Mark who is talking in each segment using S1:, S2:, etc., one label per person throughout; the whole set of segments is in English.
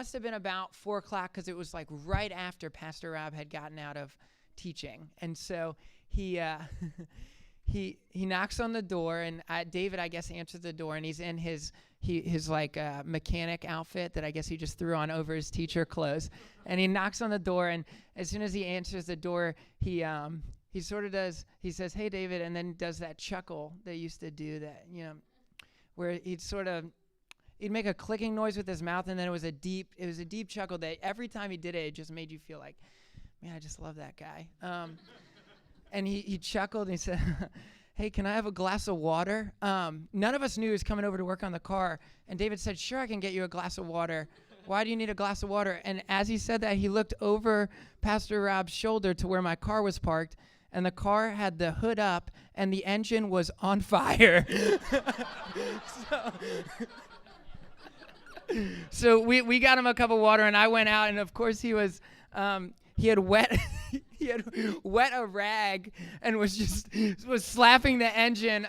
S1: must have been about 4 o'clock because it was like right after Pastor Rob had gotten out of teaching. And so he he knocks on the door, and David, I guess, answers the door, and he's in his like mechanic outfit that I guess he just threw on over his teacher clothes. And he knocks on the door, and as soon as he answers the door, he sort of does, he says, "Hey, David," and then does that chuckle they used to do, that, where he'd make a clicking noise with his mouth, and then it was a deep chuckle that every time he did it, it just made you feel like, man, I just love that guy. And he chuckled, and he said, "Hey, can I have a glass of water?" None of us knew he was coming over to work on the car, and David said, "Sure, I can get you a glass of water. Why do you need a glass of water?" And as he said that, he looked over Pastor Rob's shoulder to where my car was parked, and the car had the hood up, and the engine was on fire. So we got him a cup of water, and I went out, and of course he had wet a rag and was slapping the engine,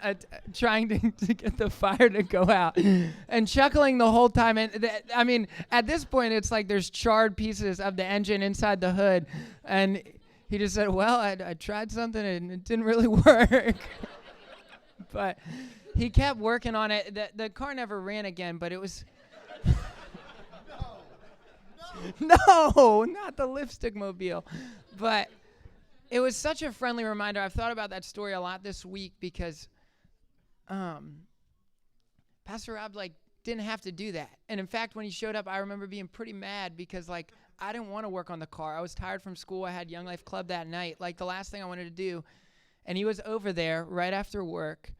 S1: trying to get the fire to go out, and chuckling the whole time. And I mean, at this point, it's like there's charred pieces of the engine inside the hood, and he just said, "Well, I tried something and it didn't really work." But he kept working on it. The car never ran again, but it was. No, not the lipstick mobile. But it was such a friendly reminder. I've thought about that story a lot this week because Pastor Rob didn't have to do that. And in fact, when he showed up, I remember being pretty mad because I didn't want to work on the car. I was tired from school. I had Young Life Club that night. The last thing I wanted to do. And he was over there right after work,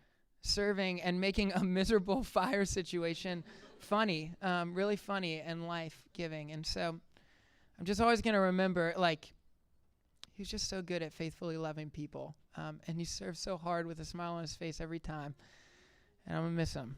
S1: serving and making a miserable fire situation funny, really funny and life-giving. And so I'm just always going to remember, he was just so good at faithfully loving people. And he served so hard with a smile on his face every time. And I'm going to miss him.